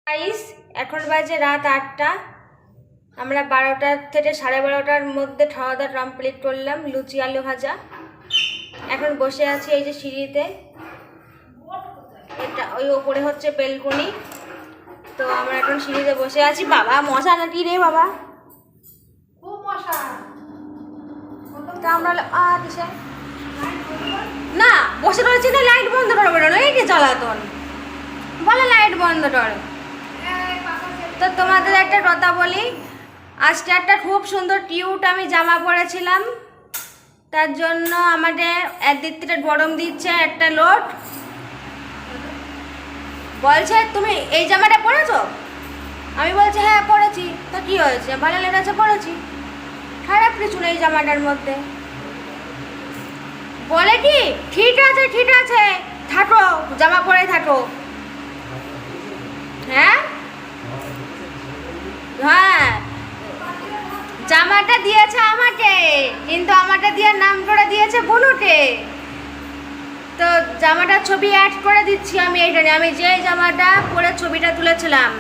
Guys, এখন বাজে রাত 8টা। আমরা 12টা থেকে 12:30টার মধ্যে খাওয়া দাওয়া কমপ্লিট করলাম। লুচি আলু ভাজা। এখন বসে আছি এই যে সিঁড়িতে, এটা ওই ওপরে হচ্ছে বেলকনি। তো আমরা এখন সিঁড়িতে বসে আছি। বাবা মশা নাকি রে বাবা, খুব মশা। তা আমরা কিসে না বসে রয়েছি না, লাইট বন্ধ করবে না, এই যে জ্বালাতন বলে লাইট বন্ধ করে। তো তোমাদের একটা কথা বলি, আজকে একটা খুব সুন্দর কিউট আমি জামা পরেছিলাম, তার জন্য আমাদের একদিক থেকে গরম দিচ্ছে একটা লোড। বলছে তুমি এই জামাটা পরেছো? আমি বলছি হ্যাঁ পরেছি। তো কি হয়েছে, ভালো লেগেছে পরেছি, খারাপ কিছু নেই জামাটার মধ্যে। বলে কি ঠিক আছে ঠিক আছে থাকো, জামা পরে থাকো। হ্যাঁ হ্যাঁ, জামাটা দিয়েছে আমাকে, কিন্তু আমাকে দিয়ে নাম করে দিয়েছে বুনুকে। তো জামাটার ছবি অ্যাড করে দিচ্ছি আমি এইখানে, আমি যে জামাটা পরে ছবিটা তুলেছিলাম,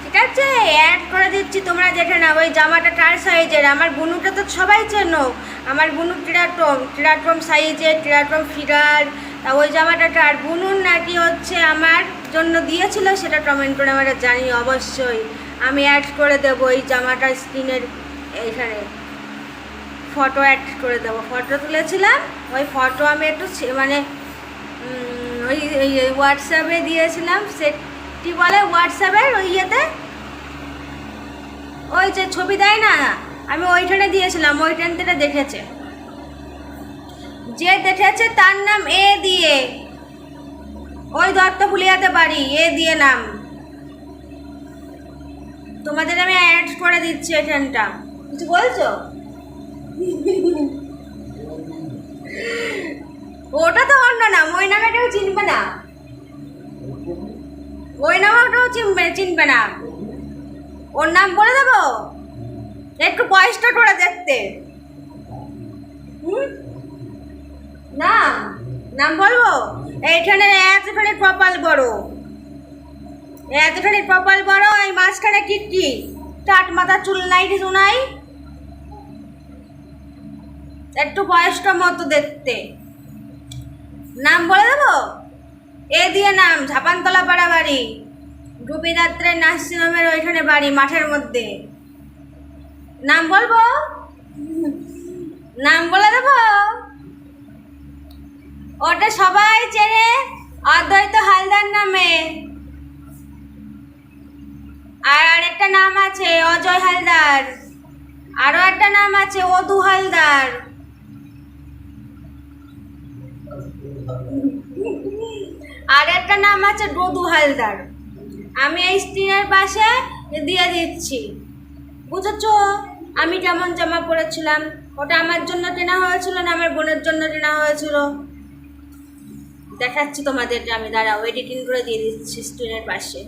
ঠিক আছে, অ্যাড করে দিচ্ছি, তোমরা দেখে নাও। ওই জামাটা কার সাইজের? আমার বুনুটা তো সবাই চেনো, আমার বুনু ট্রাটম সাইজের, ট্রাটম ফিগার। তা ওই জামাটা কার? বুনুর নাকি হচ্ছে আমার জন্য দিয়েছিল, সেটা কমেন্ট করে আমরা জানি অবশ্যই। আমি অ্যাড করে দেবো এই জামাটা স্ক্রিনের এইখানে, ফটো অ্যাড করে দেবো। ফটো তুলেছিলাম, ওই ফটো আমি একটু মানে ওই হোয়াটসঅ্যাপে দিয়েছিলাম, সেটি বলে হোয়াটসঅ্যাপের ওই ইয়েতে, ওই যে ছবি দেয় না, আমি ওইখানে দিয়েছিলাম। ওইখান থেকে দেখেছে, যে দেখেছে তার নাম এ দিয়ে, ওই দত্তপুলিয়াতে বাড়ি, এ দিয়ে নাম। তোমাদের আমি অ্যাড করে দিচ্ছি এখানটা। কিছু বলছো? ওটা তো অন্য নাম, ওই নামে কেউ চিনবে না, ওই নামে কেউ চিনবে না। ওর নাম বলে দেবো, একটু বয়সটা করে দেখতে। নাম নাম বলবো? এইখানে এতখানি কপাল বড়, এতখানি কপাল বড়, এই মাঝখানে টিকটি, টাট মাথা, চুল নাই কিছু নাই, একটু বয়সটা মতো দেখতে। নাম বলে দেবো? এ দিয়ে নাম, ঝাপানতলা পাড়া বাড়ি, গোপীনাথের নার্সিংহোমের ওইখানে বাড়ি, মাঠের মধ্যে। নাম বলবো? নাম বলে দেবো? ওটা সবাই চেনে অদ্বৈত হালদার নামে। আর আরেকটা নাম আছে অজয় হালদার, আরো একটা নাম আছে অদু হালদার। আর একটা নাম আছে ডদু হালদার। আমি এই স্ক্রিনের পাশে দিয়ে দিচ্ছি, বুঝেছো? আমি কেমন জামা পরেছিলাম, ওটা আমার জন্য কেনা হয়েছিল না আমার বোনের জন্য কেনা হয়েছিল, দেখাচ্ছি তোমাদেরকে আমি। দাঁড়াও, এডিটিং করে দিয়ে দিচ্ছি স্ক্রিনের পাশে।